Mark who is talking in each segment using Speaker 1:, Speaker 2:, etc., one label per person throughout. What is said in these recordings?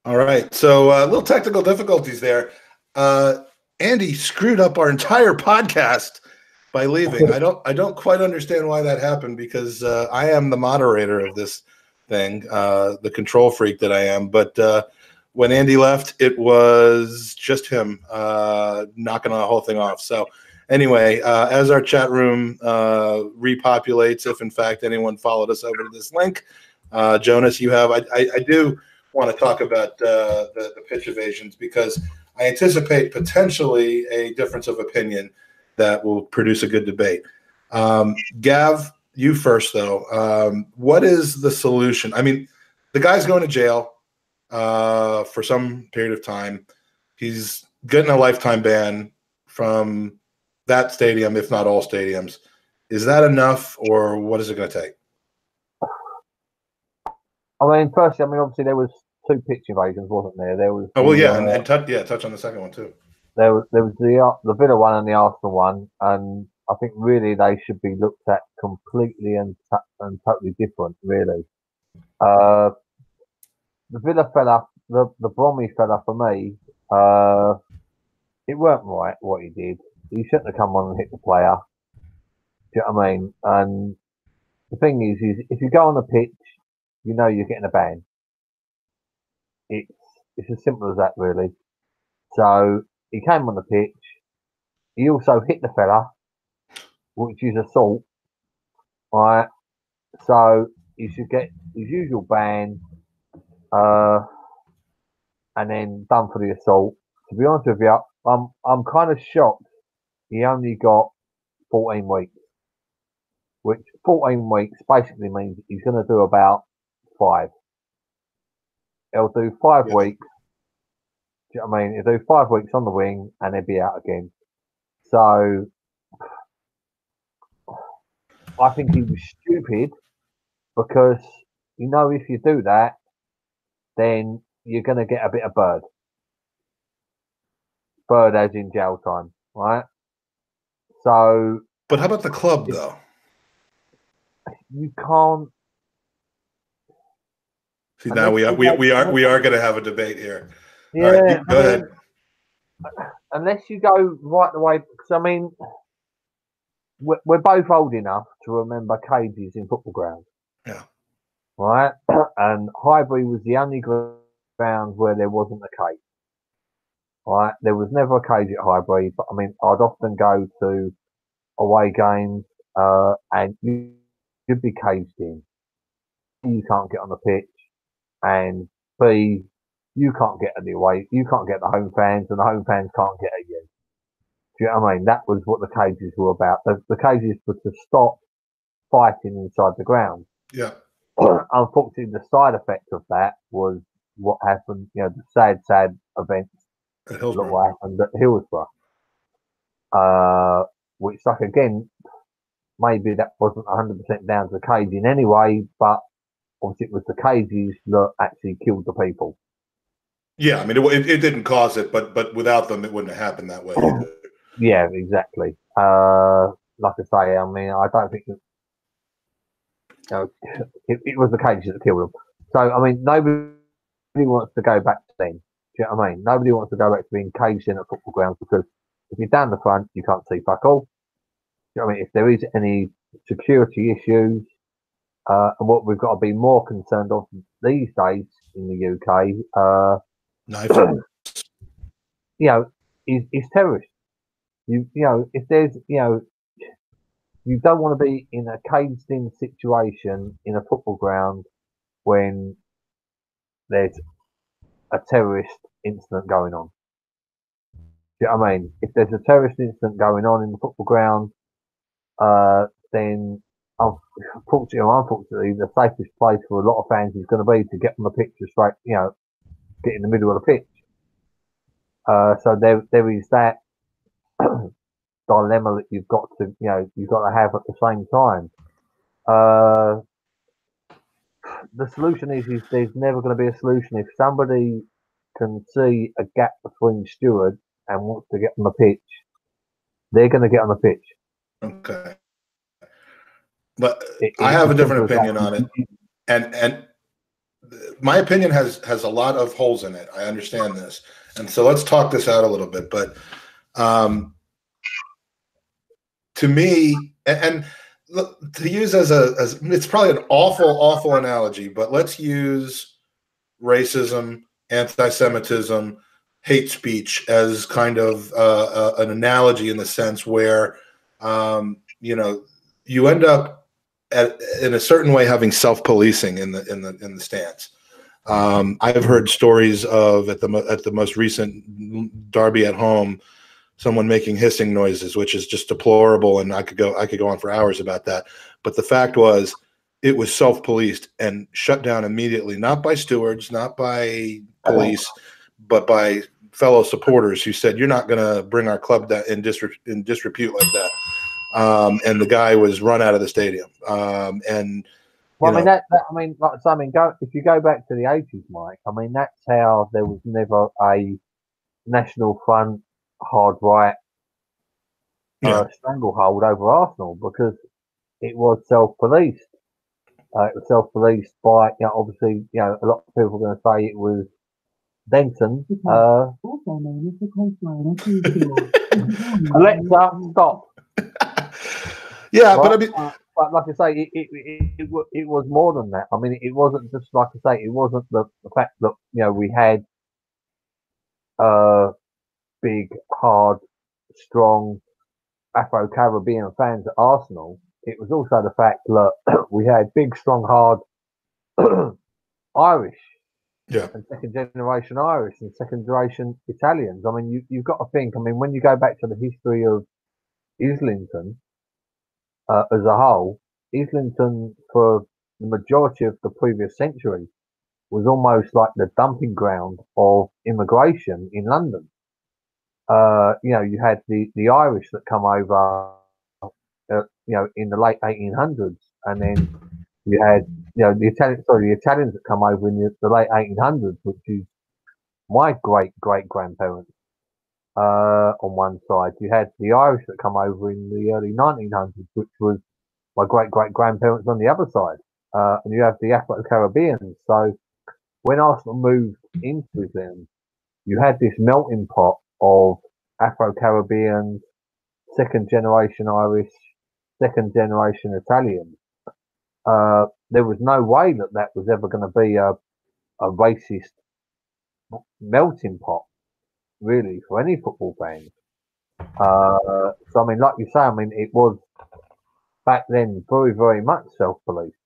Speaker 1: All right. So little technical difficulties there. Andy screwed up our entire podcast by leaving. I don't quite understand why that happened because I am the moderator of this thing, the control freak that I am. But when Andy left, it was just him knocking the whole thing off. So anyway, as our chat room repopulates, if in fact anyone followed us over to this link, Jonas, you have. I do want to talk about the pitch evasions because I anticipate potentially a difference of opinion that will produce a good debate. Gav, you first, though. What is the solution? I mean, the guy's going to jail for some period of time. He's getting a lifetime ban from that stadium, if not all stadiums. Is that enough, or what is it going to take?
Speaker 2: I mean, firstly, obviously there was two pitch evasions, wasn't there? There was
Speaker 1: Touch on the second one too.
Speaker 2: There was the Villa one and the Arsenal one, and I think really they should be looked at completely and totally different. Really, the Villa fella, the Bromley fella, for me, it weren't right what he did. He shouldn't have come on and hit the player. Do you know what I mean? And the thing is if you go on the pitch, you know you're getting a ban. It's as simple as that, really. So he came on the pitch. He also hit the fella, which is assault. Right. So he should get his usual ban, and then done for the assault. To be honest with you, I'm kind of shocked he only got 14 weeks, which 14 weeks basically means he's going to do about 5. He'll do 5 weeks. Do you know what I mean? He'll do 5 weeks on the wing and he'll be out again. So I think he was stupid because if you do that, then you're going to get a bit of bird. Bird as in jail time, right? So,
Speaker 1: but how about the club though?
Speaker 2: You can't.
Speaker 1: See, now we are going to have a debate here.
Speaker 2: Yeah,
Speaker 1: all right, go ahead.
Speaker 2: Unless you go right the way, because we're both old enough to remember cages in football grounds.
Speaker 1: Yeah.
Speaker 2: Right, and Highbury was the only ground where there wasn't a cage. Right, there was never a cage at Highbury, but I'd often go to away games, and you'd be caged in. You can't get on the pitch, and B, you can't get away. You can't get the home fans, and the home fans can't get at you. Do you know what I mean? That was what the cages were about. The cages were to stop fighting inside the ground.
Speaker 1: Yeah.
Speaker 2: Unfortunately, the side effect of that was what happened. The sad events
Speaker 1: at Hillsborough.
Speaker 2: What happened at Hillsborough. Which, again, maybe that wasn't 100% down to the caging anyway, but obviously it was the cages that actually killed the people.
Speaker 1: Yeah, it didn't cause it, but without them, it wouldn't have happened that way either.
Speaker 2: Yeah, exactly. Like I say, I don't think it was the cages that killed them. So, nobody wants to go back to then. Do you know what I mean? Nobody wants to go back to being caged in at football grounds because if you're down the front, you can't see fuck all. Do you know what I mean? If there is any security issues, and what we've got to be more concerned of these days in the UK, is terrorists. If there's, you don't want to be in a caged-in situation in a football ground when there's a terrorist incident going on. Do you know what I mean? If there's a terrorist incident going on in the football ground, then unfortunately or unfortunately, the safest place for a lot of fans is going to be to get on the pitch straight, get in the middle of the pitch. So there is that dilemma that you've got to have at the same time. The solution is there's never going to be a solution if somebody can see a gap between stewards and wants to get on the pitch. They're going to get on the pitch.
Speaker 1: Okay. But I have a different opinion on it. And my opinion has a lot of holes in it. I understand this, and so let's talk this out a little bit. But to me, and to use as it's probably an awful analogy, but let's use racism, anti-Semitism, hate speech as kind of an analogy in the sense where you end up in a certain way having self-policing in the stands. I've heard stories of at the most recent derby at home, someone making hissing noises, which is just deplorable, and I could go on for hours about that. But the fact was, it was self-policed and shut down immediately, not by stewards, not by police, but by fellow supporters who said, "You're not going to bring our club in disrepute like that." And the guy was run out of the stadium.
Speaker 2: If you go back to the 80s, Mike, I mean, that's how there was never a National Front hard right stranglehold over Arsenal, because it was self-policed. It was self-policed by, obviously, a lot of people are going to say it was Denton. Alexa, stop.
Speaker 1: Yeah, right? But I mean,
Speaker 2: but like I say, it was more than that. I mean, it wasn't just, like I say, it wasn't the fact that we had big, hard, strong Afro-Caribbean fans at Arsenal. It was also the fact that we had big, strong, hard Irish, and second-generation Irish and second-generation Italians. I mean, you've got to think. I mean, when you go back to the history of Islington as a whole, Islington for the majority of the previous century was almost like the dumping ground of immigration in London. You had the Irish that come over, in the late 1800s, and then you had, the Italians that come over in the late 1800s, which is my great grandparents on one side. You had the Irish that come over in the early 1900s, which was my great grandparents on the other side, and you have the Afro-Caribbeans. So when Arsenal moved into them, you had this melting pot of Afro-Caribbeans, second-generation Irish, second-generation Italian. There was no way that was ever going to be a racist melting pot, really, for any football fans. So, I mean, like you say, I mean, it was back then very, very much self-policed.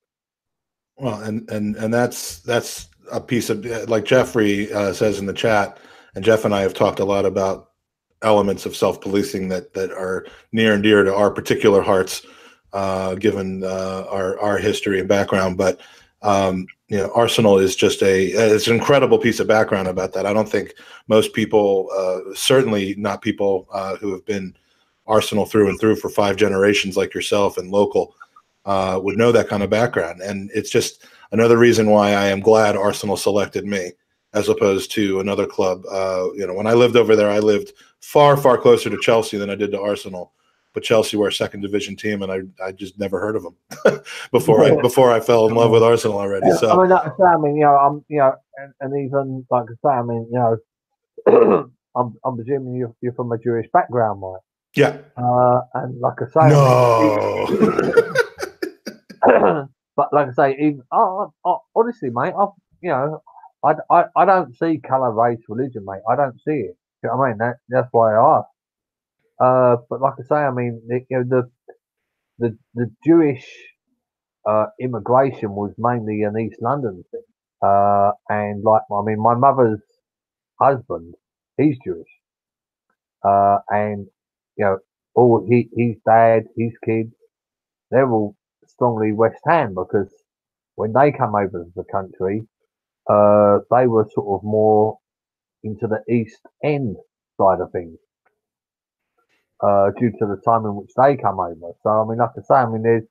Speaker 1: Well, and that's a piece of, like Jeffrey says in the chat, and Jeff and I have talked a lot about elements of self-policing that are near and dear to our particular hearts, given our history and background. But Arsenal is just it's an incredible piece of background about that. I don't think most people, certainly not people who have been Arsenal through and through for 5 generations like yourself and local, would know that kind of background. And it's just another reason why I am glad Arsenal selected me as opposed to another club. When I lived over there, I lived far closer to Chelsea than I did to Arsenal. But Chelsea were a second division team, and I just never heard of them before I fell in love with Arsenal already. So
Speaker 2: I mean, like I say, I mean, and even like I say, I mean, I'm presuming you're from a Jewish background, Mike.
Speaker 1: Yeah.
Speaker 2: And like I say,
Speaker 1: no.
Speaker 2: But like I say, even honestly, mate, I don't see colour, race, religion, mate. I don't see it. You know what I mean? That's why I asked. But like I say, I mean, the Jewish immigration was mainly an East London thing, and like, I mean, my mother's husband, he's Jewish, and all his dad, his kids, they're all strongly West Ham, because when they come over to the country, they were sort of more into the East End side of things. Due to the time in which they come over. So, I mean, like I say, I mean, there's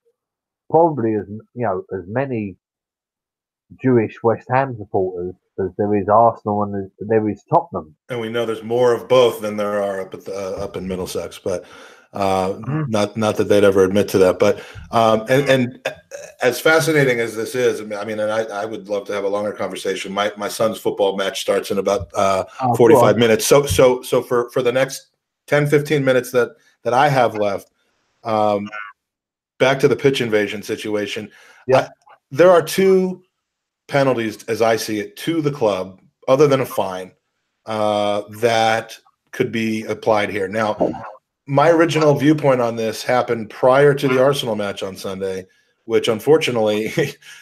Speaker 2: probably as many Jewish West Ham supporters as there is Arsenal and there is Tottenham.
Speaker 1: And we know there's more of both than there are up in Middlesex, but not that they'd ever admit to that. But and as fascinating as this is, I mean, and I would love to have a longer conversation. My son's football match starts in about 45 minutes. So for the next 10, 15 minutes that I have left, back to the pitch invasion situation.
Speaker 2: Yeah.
Speaker 1: There are two penalties, as I see it, to the club, other than a fine, that could be applied here. Now, my original viewpoint on this happened prior to the Arsenal match on Sunday, which unfortunately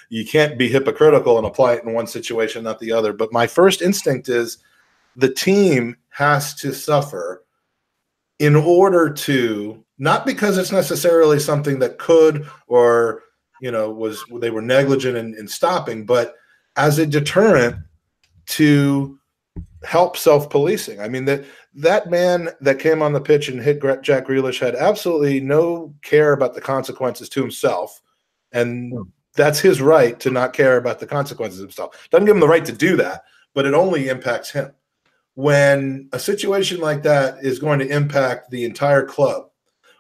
Speaker 1: you can't be hypocritical and apply it in one situation, not the other. But my first instinct is the team has to suffer in order to, not because it's necessarily something that could or they were negligent in stopping, but as a deterrent to help self-policing. I mean, that man that came on the pitch and hit Jack Grealish had absolutely no care about the consequences to himself, and that's his right to not care about the consequences himself. Doesn't give him the right to do that, but it only impacts him. When a situation like that is going to impact the entire club,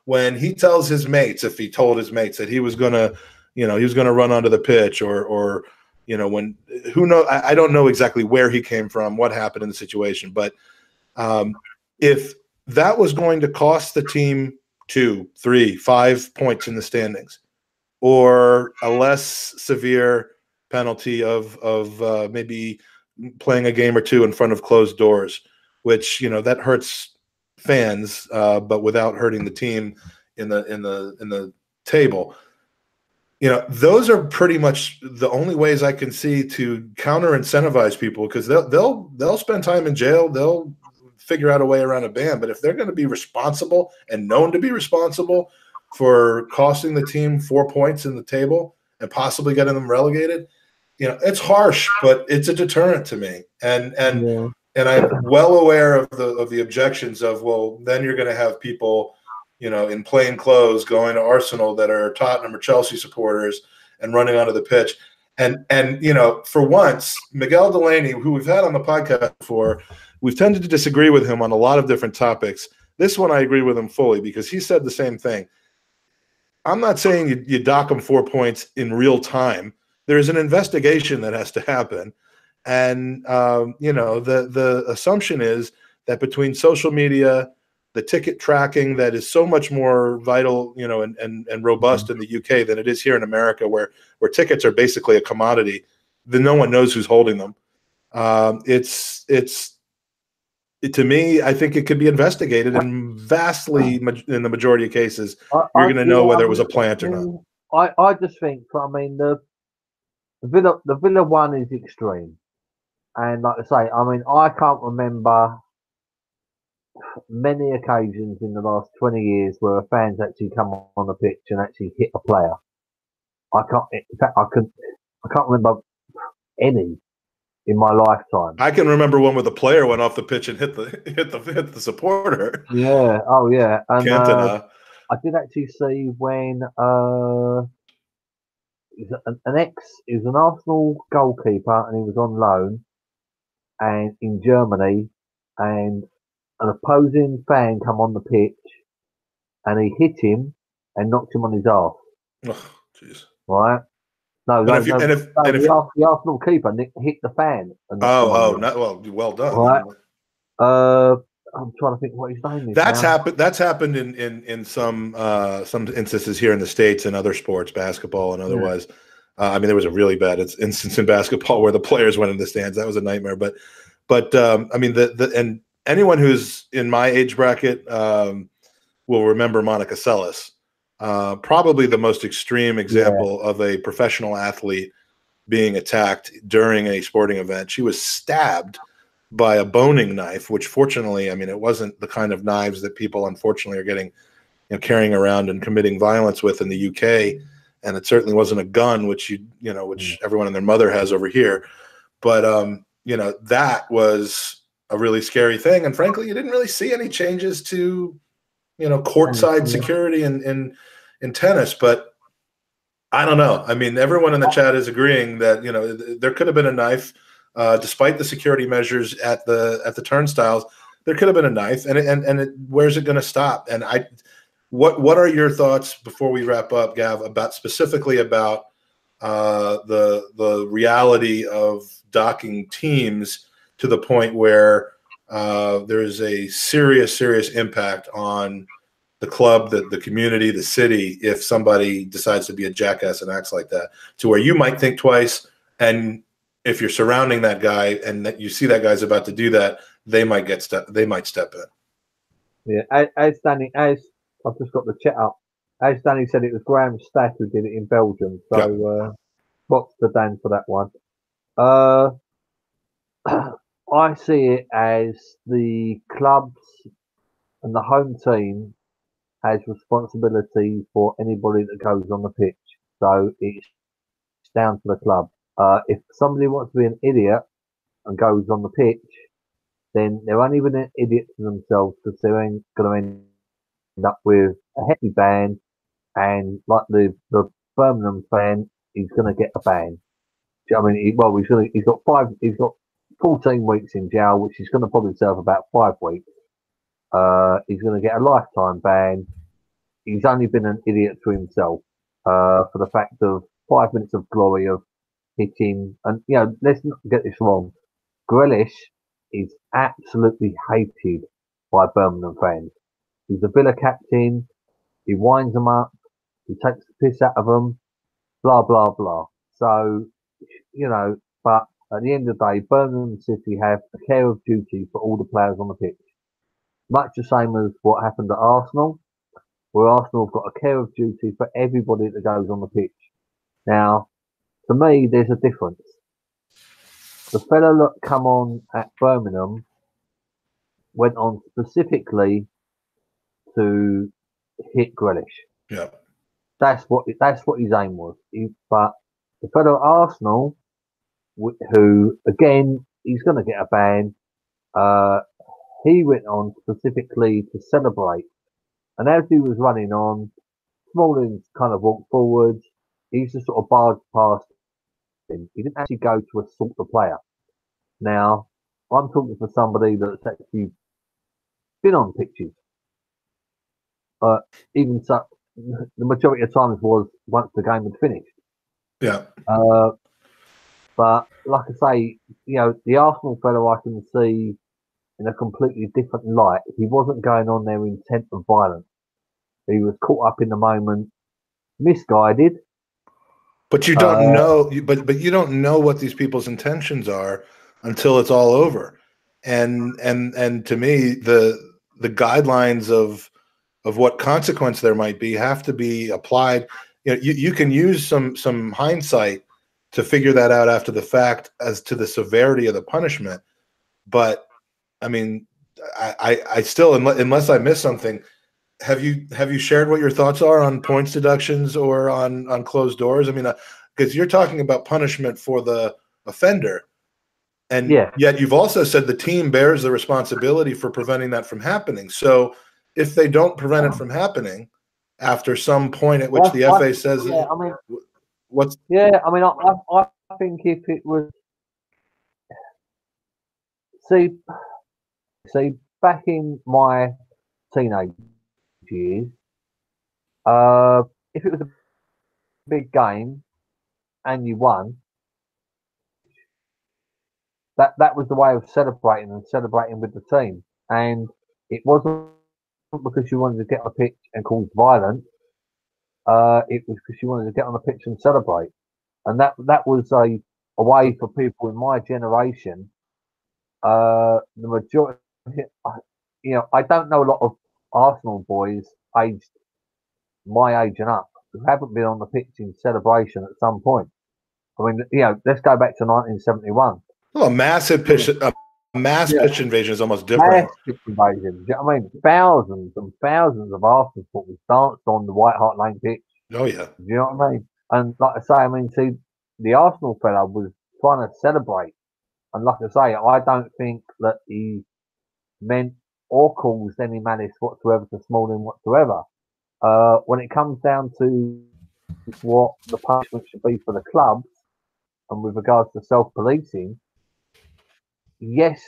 Speaker 1: when he tells his mates, if he told his mates that he was going to, he was going to run onto the pitch or when who knows, I don't know exactly where he came from, what happened in the situation, but if that was going to cost the team 2, 3, 5 points in the standings, or a less severe penalty of maybe playing a game or two in front of closed doors, which that hurts fans, but without hurting the team in the table. Those are pretty much the only ways I can see to counter incentivize people, because they'll spend time in jail. They'll figure out a way around a ban. But if they're going to be responsible and known to be responsible for costing the team 4 points in the table and possibly getting them relegated, it's harsh, but it's a deterrent to me. And I'm well aware of the objections of, well, then you're going to have people in plain clothes going to Arsenal that are Tottenham or Chelsea supporters and running onto the pitch. And for once, Miguel Delaney, who we've had on the podcast before, we've tended to disagree with him on a lot of different topics. This one I agree with him fully, because he said the same thing. I'm not saying you dock him 4 points in real time. There's an investigation that has to happen. And, the assumption is that between social media, the ticket tracking that is so much more vital, and robust in the UK than it is here in America, where tickets are basically a commodity, then no one knows who's holding them. To me, I think it could be investigated, and vastly in the majority of cases, you're going to know whether it was a plant or not.
Speaker 2: I just think, the Villa one is extreme, and like I say, I can't remember many occasions in the last 20 years where a fan's actually come on the pitch and actually hit a player. I can't remember any in my lifetime.
Speaker 1: I can remember one where the player went off the pitch and hit the supporter.
Speaker 2: Yeah. Oh yeah. And
Speaker 1: Cantona.
Speaker 2: I did actually see when he was an Arsenal goalkeeper, and he was on loan and in Germany, and an opposing fan come on the pitch and he hit him and knocked him on his arse.
Speaker 1: Oh, jeez.
Speaker 2: Right? No, the Arsenal keeper hit the fan.
Speaker 1: Well done.
Speaker 2: Right? I'm trying to think what his name is.
Speaker 1: That's happened in some instances here in the States and other sports, basketball and otherwise. Yeah. There was a really bad instance in basketball where the players went in the stands. That was a nightmare. But and anyone who's in my age bracket will remember Monica Seles, probably the most extreme example of a professional athlete being attacked during a sporting event. She was stabbed by a boning knife, which fortunately, it wasn't the kind of knives that people unfortunately are getting, carrying around and committing violence with in the UK. And it certainly wasn't a gun, which everyone and their mother has over here. But, that was a really scary thing. And frankly, you didn't really see any changes to, courtside security in tennis. But I don't know. Everyone in the chat is agreeing that, there could have been a knife, despite the security measures at the turnstiles. There could have been a knife, and where's it going to stop? And what are your thoughts before we wrap up, Gav, about specifically about the reality of docking teams to the point where there is a serious impact on the club, the community, the city, if somebody decides to be a jackass and acts like that, to where you might think twice, and if you're surrounding that guy and that you see that guy's about to do that, they might step in.
Speaker 2: Yeah, as Danny, as I've just got the chat up, as Danny said, it was Graham Stack who did it in Belgium. So props to Dan for that one. I see it as the clubs and the home team has responsibility for anybody that goes on the pitch. So it's down to the club. If somebody wants to be an idiot and goes on the pitch, then they're only being an idiot to themselves because they're going to end up with a hefty ban, and like the Birmingham fan, he's going to get a ban. Do you know what I mean? He's got 14 weeks in jail, which he's going to probably serve about 5 weeks. He's going to get a lifetime ban. He's only been an idiot to himself for the fact of 5 minutes of glory of hitting. And, let's not get this wrong. Grealish is absolutely hated by Birmingham fans. He's a Villa captain. He winds them up. He takes the piss out of them. Blah, blah, blah. So, but at the end of the day, Birmingham City have a care of duty for all the players on the pitch. Much the same as what happened at Arsenal, where Arsenal have got a care of duty for everybody that goes on the pitch. Now, to me, there's a difference. The fella that come on at Birmingham went on specifically to hit Grealish.
Speaker 1: Yeah,
Speaker 2: that's what his aim was. But the fella at Arsenal, who again he's going to get a ban, he went on specifically to celebrate. And as he was running on, Smalling kind of walked forwards. He just sort of barged past him. He didn't actually go to assault the player. Now, I'm talking for somebody that's actually been on pitches. Even so, the majority of times was once the game had finished.
Speaker 1: Yeah.
Speaker 2: But like I say, the Arsenal fellow I can see in a completely different light. He wasn't going on there intent of violence. He was caught up in the moment, misguided.
Speaker 1: But you don't know. But you don't know what these people's intentions are until it's all over. And to me, the guidelines of what consequence there might be have to be applied. You can use some hindsight to figure that out after the fact as to the severity of the punishment. But I mean, I still, unless I miss something, have you shared what your thoughts are on points deductions or on closed doors? I mean, because you're talking about punishment for the offender, and yet you've also said the team bears the responsibility for preventing that from happening. So if they don't prevent it from happening after some point at which the FA says, what's?
Speaker 2: Yeah, I mean, I think if it was, see, back in my teenage years, if it was a big game and you won, that was the way of celebrating with the team. And it wasn't because you wanted to get on the pitch and cause violence. It was because you wanted to get on the pitch and celebrate. And that was a way for people in my generation. The majority, I don't know a lot of Arsenal boys aged my age and up who haven't been on the pitch in celebration at some point. I mean, let's go back to 1971.
Speaker 1: Well, a mass pitch invasion is almost different.
Speaker 2: Mass pitch invasion. I mean, thousands and thousands of Arsenal supporters danced on the White Hart Lane pitch.
Speaker 1: Oh yeah.
Speaker 2: Do you know what I mean? And like I say, see, the Arsenal fella was trying to celebrate. And like I say, I don't think that he meant or caused any malice whatsoever to Smalling whatsoever. When it comes down to what the punishment should be for the clubs, and with regards to self-policing, yes,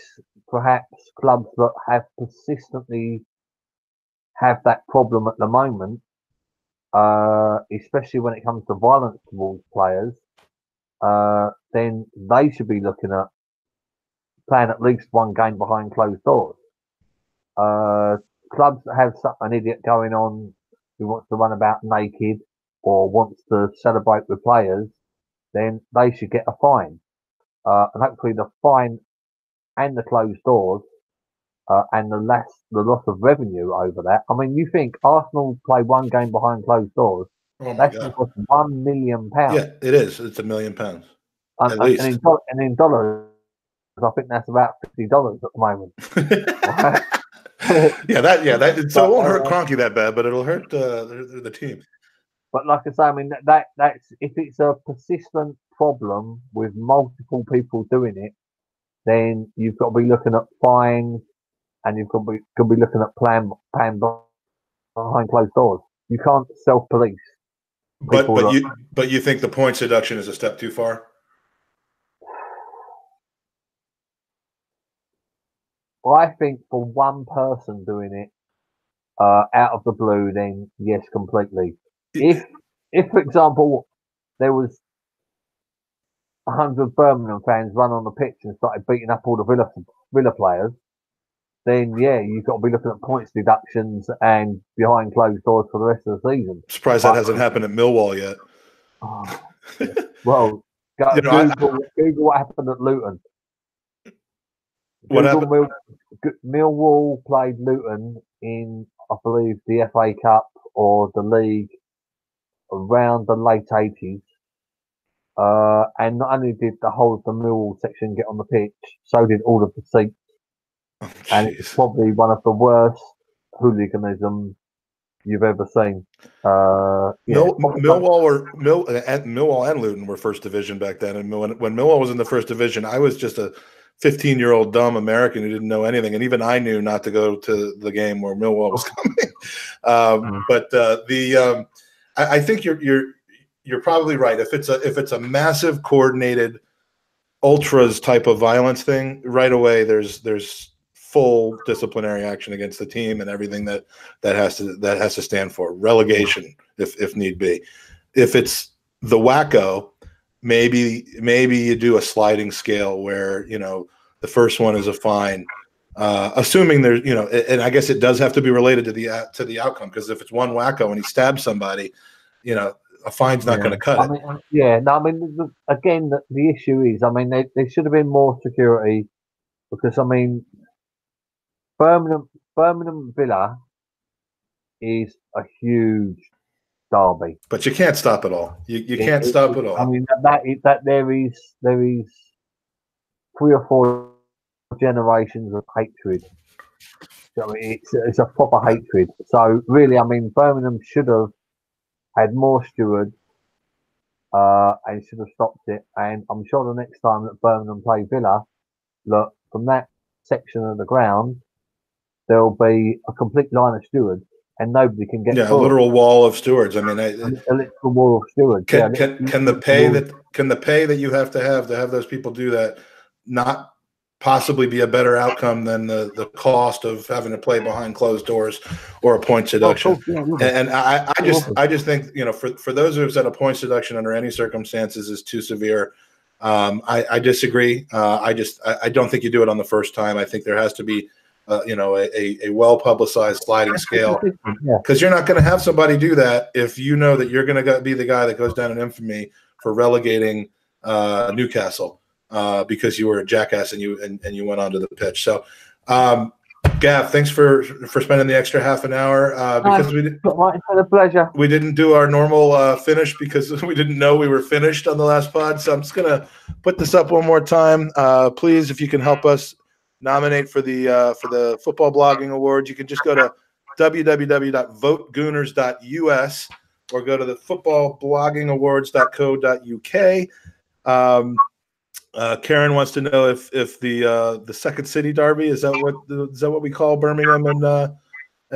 Speaker 2: perhaps clubs that have persistently have that problem at the moment, especially when it comes to violence towards players, then they should be looking at playing at least one game behind closed doors. Clubs that have an idiot going on who wants to run about naked or wants to celebrate with players, then they should get a fine. And hopefully the fine and the closed doors and the loss of revenue over that. I mean, you think Arsenal play one game behind closed doors?
Speaker 1: Oh my
Speaker 2: That's
Speaker 1: God.
Speaker 2: cost £1 million.
Speaker 1: Yeah, it is. It's £1 million at
Speaker 2: And
Speaker 1: least.
Speaker 2: in dollars, I think that's about $50 at the moment. Right?
Speaker 1: So it won't hurt Kroenke that bad, but it'll hurt the team.
Speaker 2: But like I say, I mean that's if it's a persistent problem with multiple people doing it, then you've got to be looking at fines and you've got to be looking at plan behind closed doors. You can't self-police.
Speaker 1: But you think the point deduction is a step too far?
Speaker 2: I think for one person doing it out of the blue, then yes, completely. If for example, there was 100 Birmingham fans run on the pitch and started beating up all the Villa players, then yeah, you've got to be looking at points deductions and behind closed doors for the rest of the season.
Speaker 1: Surprised that hasn't happened at Millwall yet.
Speaker 2: Well, Google what happened at Luton.
Speaker 1: What happened?
Speaker 2: Millwall played Luton in, I believe, the FA Cup or the league around the late 80s. And not only did the whole of the Millwall section get on the pitch, so did all of the seats.
Speaker 1: Oh,
Speaker 2: and it's probably one of the worst hooliganism you've ever seen.
Speaker 1: Millwall and Luton were first division back then. And when Millwall was in the first division, I was just a 15-year-old dumb American who didn't know anything, and even I knew not to go to the game where Millwall was coming. I think you're probably right. If it's a massive coordinated ultras type of violence thing, right away there's full disciplinary action against the team and everything that has to stand for relegation if need be. If it's the wacko, maybe you do a sliding scale where the first one is a fine, assuming there's and I guess it does have to be related to the outcome, because if it's one wacko and he stabs somebody, a fine's not going to cut it.
Speaker 2: Again, the issue is, there should have been more security, because Birmingham Villa is a huge derby.
Speaker 1: But you can't stop it all. You can't stop it all.
Speaker 2: There is 3 or 4 generations of hatred. It's a proper hatred. So really, Birmingham should have had more stewards and should have stopped it. And I'm sure the next time that Birmingham play Villa, look, from that section of the ground, there'll be a complete line of stewards, and nobody can get through.
Speaker 1: A literal wall of stewards. A
Speaker 2: literal wall of stewards.
Speaker 1: Can the pay that you have those people do that not possibly be a better outcome than the cost of having to play behind closed doors or a point deduction? And I just think for those who have said a point deduction under any circumstances is too severe. I disagree. I don't think you do it on the first time. I think there has to be a well-publicized sliding scale, because you're not going to have somebody do that if you know that you're going to be the guy that goes down in infamy for relegating Newcastle because you were a jackass and you went onto the pitch. So, Gav, thanks for spending the extra half an hour because
Speaker 2: it's a pleasure.
Speaker 1: We didn't do our normal finish because we didn't know we were finished on the last pod. So I'm just gonna put this up one more time. Please, if you can help us nominate for the Football Blogging Awards, you can just go to www.votegooners.us or go to the footballbloggingawards.co.uk. Karen wants to know if the Second City Derby is that what we call Birmingham and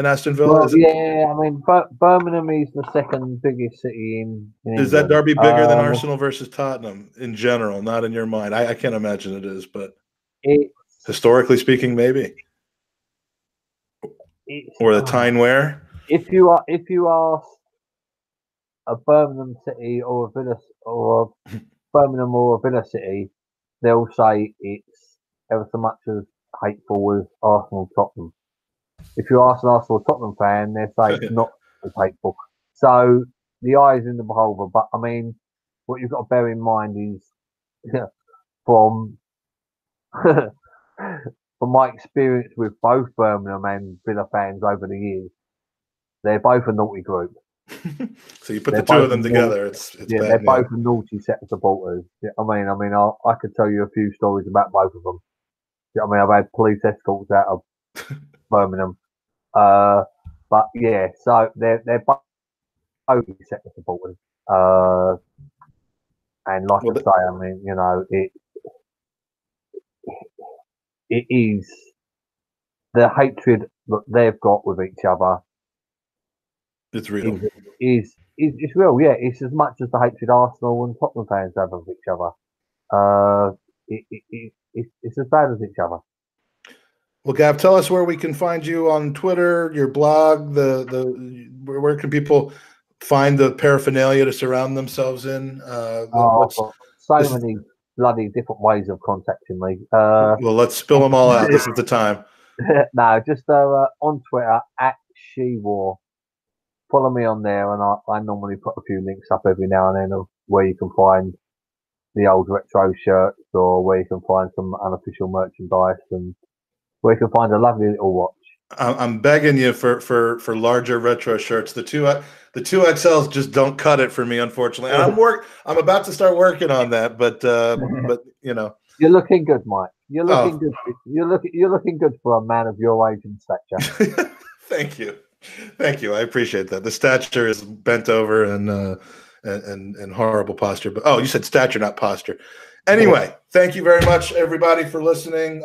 Speaker 1: Aston Villa?
Speaker 2: Birmingham is the second biggest city in
Speaker 1: Is that derby bigger than Arsenal versus Tottenham in general? Not in your mind. I can't imagine it is, but historically speaking, maybe. or the Tyne-Wear.
Speaker 2: If you ask a Birmingham City or a Villa or a Birmingham or a Villa City, they'll say it's ever so much as hateful as Arsenal Tottenham. If you ask an Arsenal Tottenham fan, they say it's not as hateful. So the eye is in the beholder. But I mean, what you've got to bear in mind is from from my experience with both Birmingham and Villa fans over the years, they're both a naughty group.
Speaker 1: So you put the two of them together, it's
Speaker 2: yeah,
Speaker 1: bad.
Speaker 2: They're both a naughty set of supporters. Yeah, I mean, I could tell you a few stories about both of them. Yeah, I mean, I've had police escorts out of Birmingham, but yeah, so they're both a set of supporters. And like I say, I mean, you know, it is the hatred that they've got with each other.
Speaker 1: It's real.
Speaker 2: It's real, yeah. It's as much as the hatred Arsenal and Tottenham fans have of each other. It's as bad as each other.
Speaker 1: Well, Gav, tell us where we can find you on Twitter, your blog. Where can people find the paraphernalia to surround themselves in?
Speaker 2: Many bloody different ways of contacting me.
Speaker 1: Well, let's spill them all out. This is the time.
Speaker 2: No, just on Twitter @SheWar. Follow me on there, and I normally put a few links up every now and then of where you can find the old retro shirts, or where you can find some unofficial merchandise, and where you can find a lovely little watch.
Speaker 1: I'm begging you for larger retro shirts. The two XLs just don't cut it for me, unfortunately. And I'm about to start working on that, but you know.
Speaker 2: You're looking good, Mike. You're looking good. You're looking good for a man of your age and stature.
Speaker 1: Thank you. I appreciate that. The stature is bent over and horrible posture. But you said stature, not posture. Anyway, thank you very much, everybody, for listening.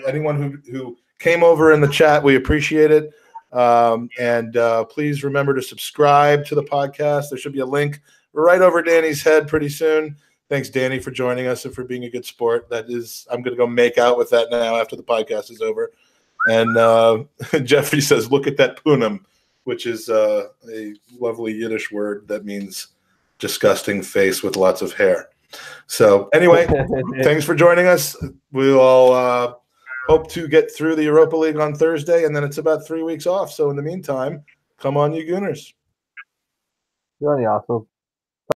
Speaker 1: Anyone who came over in the chat, we appreciate it. And please remember to subscribe to the podcast. There should be a link right over Danny's head pretty soon. Thanks, Danny, for joining us and for being a good sport. I'm going to go make out with that now after the podcast is over. And Jeffrey says, look at that punum, which is a lovely Yiddish word that means disgusting face with lots of hair. So anyway, thanks for joining us. We'll all hope to get through the Europa League on Thursday, and then it's about 3 weeks off. So in the meantime, come on, you Gooners.
Speaker 2: You're on the Arsenal.